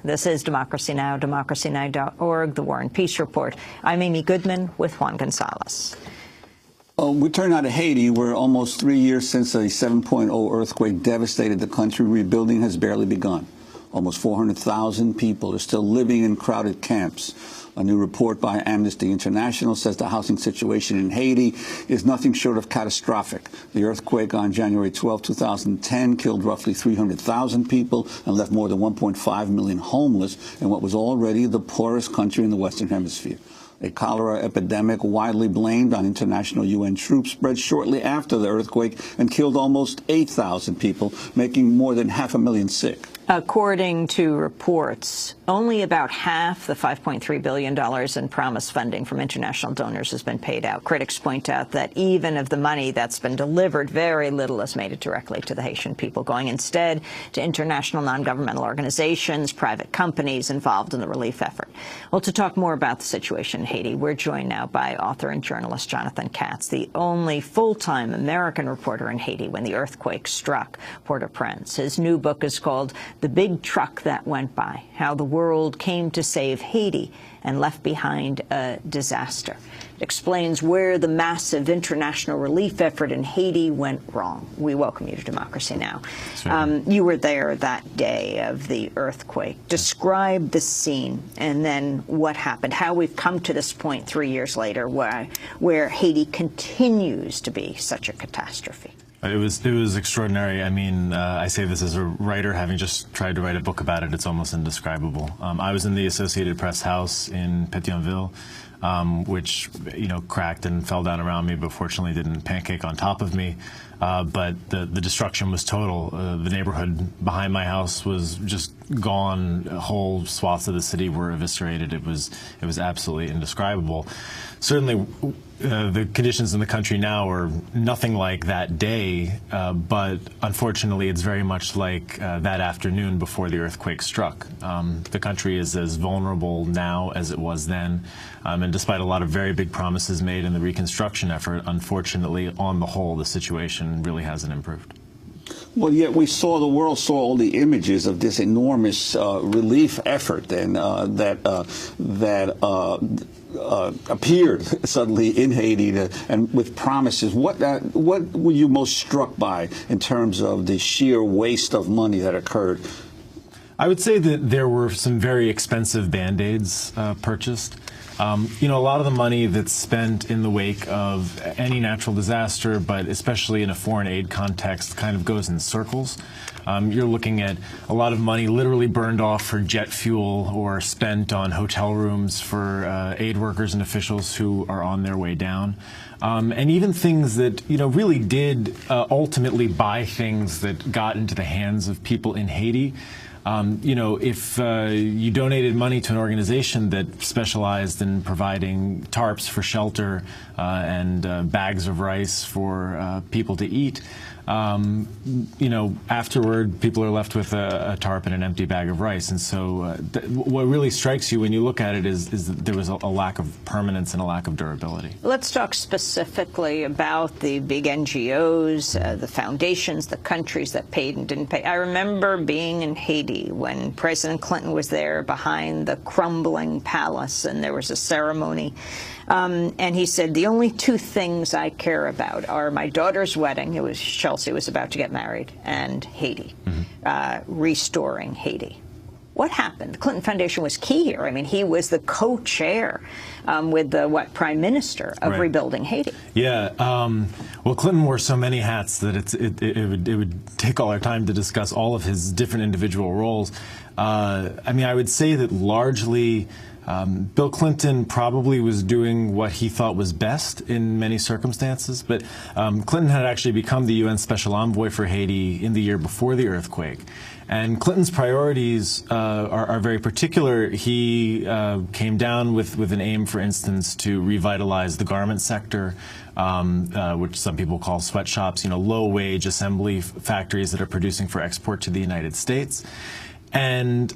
This is Democracy Now!, democracynow.org, the War and Peace Report. I'm Amy Goodman with Juan Gonzalez. We turn now to Haiti, where almost 3 years since a 7.0 earthquake devastated the country, rebuilding has barely begun. Almost 400,000 people are still living in crowded camps. A new report by Amnesty International says the housing situation in Haiti is nothing short of catastrophic. The earthquake on January 12, 2010 killed roughly 300,000 people and left more than 1.5 million homeless in what was already the poorest country in the Western Hemisphere. A cholera epidemic widely blamed on international UN troops spread shortly after the earthquake and killed almost 8,000 people, making more than 500,000 sick. According to reports, only about half the $5.3 billion in promised funding from international donors has been paid out. Critics point out that even of the money that's been delivered, very little has made it directly to the Haitian people, going instead to international non-governmental organizations, private companies involved in the relief effort. Well, to talk more about the situation in Haiti, we're joined now by author and journalist Jonathan Katz, the only full-time American reporter in Haiti when the earthquake struck Port-au-Prince. His new book is called The Big Truck That Went By: How the World Came to Save Haiti and Left Behind a Disaster. It explains where the massive international relief effort in Haiti went wrong. We welcome you to Democracy Now! You were there that day of the earthquake. Describe the scene and then what happened, how we've come to this point 3 years later where Haiti continues to be such a catastrophe. It was extraordinary. I mean, I say this as a writer, having just tried to write a book about it. It's almost indescribable. I was in the Associated Press house in Pétionville, which, cracked and fell down around me, but fortunately didn't pancake on top of me. But the destruction was total. The neighborhood behind my house was just gone. Whole swaths of the city were eviscerated. It was absolutely indescribable. Certainly, the conditions in the country now are nothing like that day, but unfortunately it's very much like that afternoon before the earthquake struck. The country is as vulnerable now as it was then, and despite a lot of very big promises made in the reconstruction effort, unfortunately, on the whole, the situation really hasn't improved. Well, yet the world saw all the images of this enormous relief effort and that appeared suddenly in Haiti and with promises. What were you most struck by in terms of the sheer waste of money that occurred? I would say that there were some very expensive Band-Aids purchased. A lot of the money that's spent in the wake of any natural disaster, but especially in a foreign aid context, kind of goes in circles. You're looking at a lot of money literally burned off for jet fuel or spent on hotel rooms for aid workers and officials who are on their way down. And even things that, really did ultimately buy things that got into the hands of people in Haiti. If you donated money to an organization that specialized in providing tarps for shelter and bags of rice for people to eat, afterward people are left with a tarp and an empty bag of rice. And so what really strikes you when you look at it is that there was a lack of permanence and a lack of durability. Let's talk specifically about the big NGOs, the foundations, the countries that paid and didn't pay. I remember being in Haiti when President Clinton was there behind the crumbling palace, and there was a ceremony. And he said, the only two things I care about are my daughter's wedding, Chelsea was about to get married, and Haiti, restoring Haiti. What happened? The Clinton Foundation was key here. I mean, he was the co-chair with the, Prime Minister of rebuilding Haiti. Yeah. Well, Clinton wore so many hats that it would take all our time to discuss all of his different individual roles. I would say that largely Bill Clinton probably was doing what he thought was best in many circumstances, but Clinton had actually become the UN Special Envoy for Haiti in the year before the earthquake. And Clinton's priorities are very particular. He came down with an aim, for instance, to revitalize the garment sector, which some people call sweatshops, low-wage assembly factories that are producing for export to the United States. And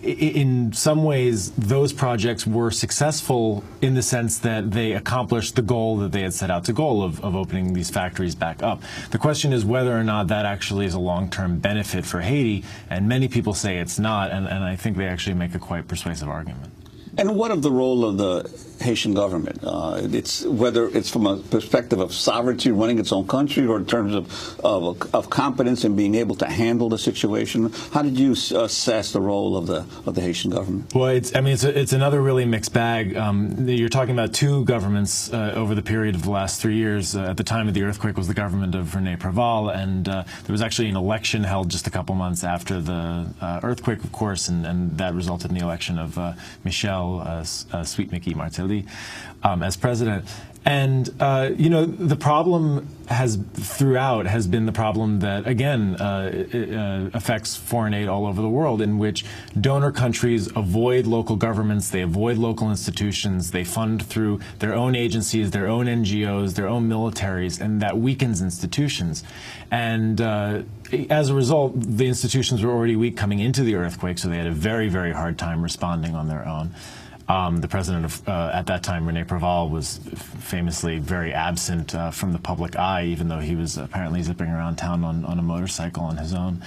in some ways, those projects were successful in the sense that they accomplished the goal that they had set out to goal of opening these factories back up. The question is whether or not that actually is a long-term benefit for Haiti, and many people say it's not, and I think they actually make a quite persuasive argument. And what of the role of the Haitian government? Whether it's from a perspective of sovereignty, running its own country, or in terms of competence and being able to handle the situation. How did you assess the role of the Haitian government? Well, it's another really mixed bag. You're talking about two governments over the period of the last 3 years. At the time of the earthquake was the government of René Préval, and there was actually an election held just a couple months after the earthquake, of course, and that resulted in the election of Michel Sweet Mickey Martelly as president. And, the problem throughout has been the problem that, again, affects foreign aid all over the world, in which donor countries avoid local governments, they avoid local institutions, they fund through their own agencies, their own NGOs, their own militaries, and that weakens institutions. And as a result, the institutions were already weak coming into the earthquake, so they had a very, very hard time responding on their own. The president at that time, René Préval, was famously very absent from the public eye, even though he was apparently zipping around town on a motorcycle on his own.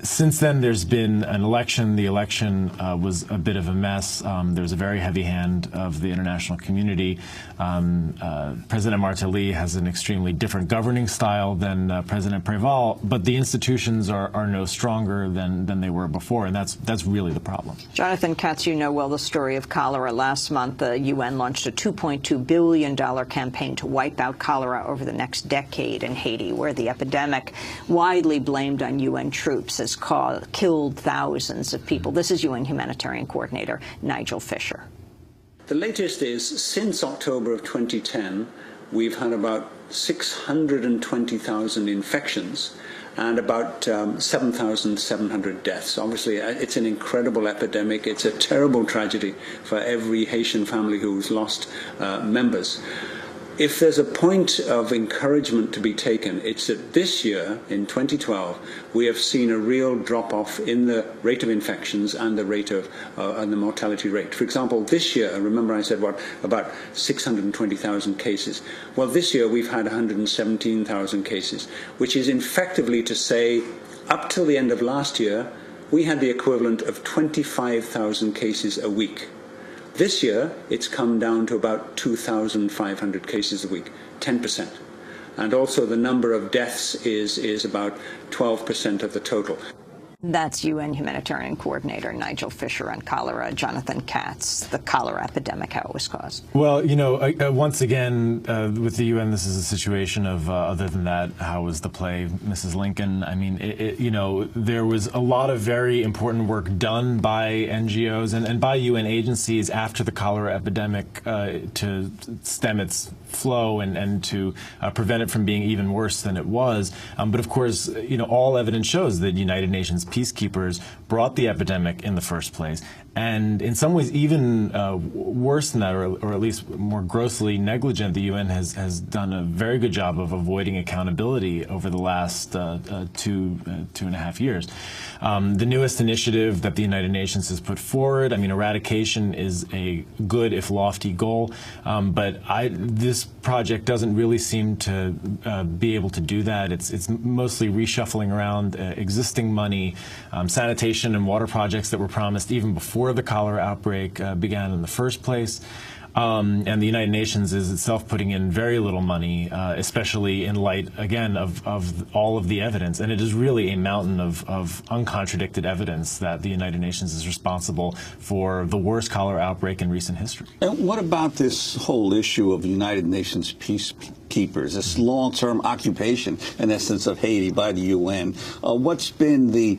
Since then, there's been an election. The election was a bit of a mess. There was a very heavy hand of the international community. President Martelly has an extremely different governing style than President Préval, but the institutions are no stronger than they were before, and that's really the problem. Jonathan Katz, you know well the story of cholera. Last month, the UN launched a $2.2 billion campaign to wipe out cholera over the next decade in Haiti, where the epidemic, widely blamed on UN troops, has killed thousands of people. This is UN humanitarian coordinator Nigel Fisher. The latest is, since October of 2010, we've had about 620,000 infections and about 7,700 deaths. Obviously, it's an incredible epidemic. It's a terrible tragedy for every Haitian family who's lost members. If there's a point of encouragement to be taken, it's that this year, in 2012, we have seen a real drop-off in the rate of infections and the rate of and the mortality rate. For example, this year, remember I said about 620,000 cases. Well, this year we've had 117,000 cases, which is effectively to say, up till the end of last year, we had the equivalent of 25,000 cases a week. This year, it's come down to about 2,500 cases a week, 10%. And also the number of deaths is about 12% of the total. That's UN humanitarian coordinator Nigel Fisher on cholera. Jonathan Katz, the cholera epidemic, how it was caused. Well, once again, with the UN, this is a situation of, other than that, how was the play, Mrs. Lincoln? I mean, there was a lot of very important work done by NGOs and by UN agencies after the cholera epidemic to stem its flow and to prevent it from being even worse than it was. But of course, all evidence shows that United Nations peacekeepers brought the epidemic in the first place. And in some ways, even worse than that, or at least more grossly negligent, the UN has done a very good job of avoiding accountability over the last 2.5 years. The newest initiative that the United Nations has put forward, eradication is a good, if lofty, goal, but this project doesn't really seem to be able to do that. It's mostly reshuffling around existing money, sanitation and water projects that were promised even before the cholera outbreak began in the first place. And the United Nations is itself putting in very little money, especially in light, again, of all of the evidence. And it is really a mountain of uncontradicted evidence that the United Nations is responsible for the worst cholera outbreak in recent history. And what about this whole issue of United Nations peacekeepers, this long-term occupation, in essence, of Haiti by the UN? What's been the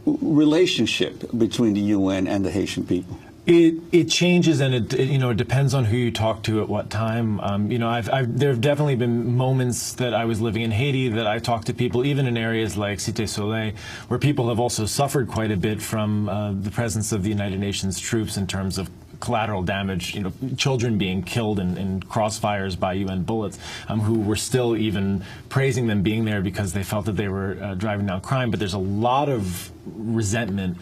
relationship between the UN and the Haitian people? It changes, and it depends on who you talk to at what time. There have definitely been moments that I was living in Haiti that I talked to people, even in areas like Cité Soleil, where people have also suffered quite a bit from the presence of the United Nations troops in terms of collateral damage, children being killed in crossfires by UN bullets, who were still even praising them being there because they felt that they were driving down crime. But there's a lot of resentment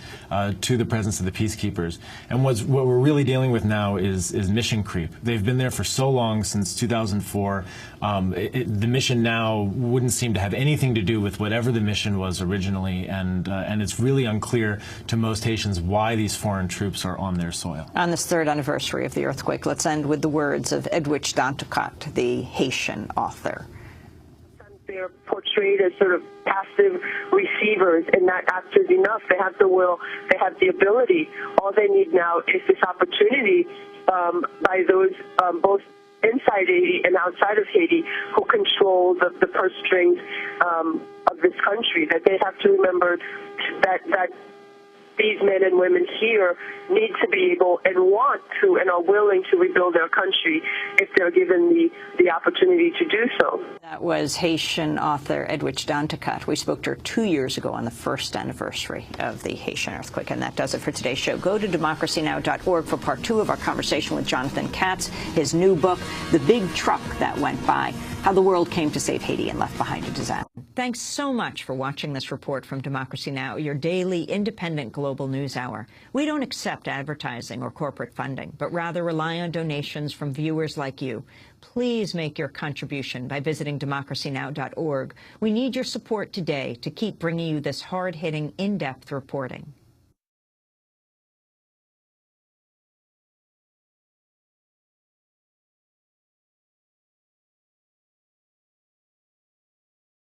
to the presence of the peacekeepers. And what we're really dealing with now is mission creep. They've been there for so long, since 2004. The mission now wouldn't seem to have anything to do with whatever the mission was originally, and it's really unclear to most Haitians why these foreign troops are on their soil. On this third anniversary of the earthquake, let's end with the words of Edwidge Dantucat, the Haitian author. They're portrayed as sort of passive receivers and not actors enough. They have the will, they have the ability. All they need now is this opportunity by those both inside Haiti and outside of Haiti who control the purse strings of this country, that they have to remember that these men and women here need to be able and want to and are willing to rebuild their country if they're given the opportunity to do so. That was Haitian author Edwidge Dantucat. We spoke to her 2 years ago on the first anniversary of the Haitian earthquake. And that does it for today's show. Go to democracynow.org for part 2 of our conversation with Jonathan Katz, his new book, The Big Truck That Went By, How the World Came to Save Haiti and Left Behind a Disaster. Thanks so much for watching this report from Democracy Now!, your daily independent global news hour. We don't accept advertising or corporate funding, but rather rely on donations from viewers like you. Please make your contribution by visiting democracynow.org. We need your support today to keep bringing you this hard-hitting, in-depth reporting.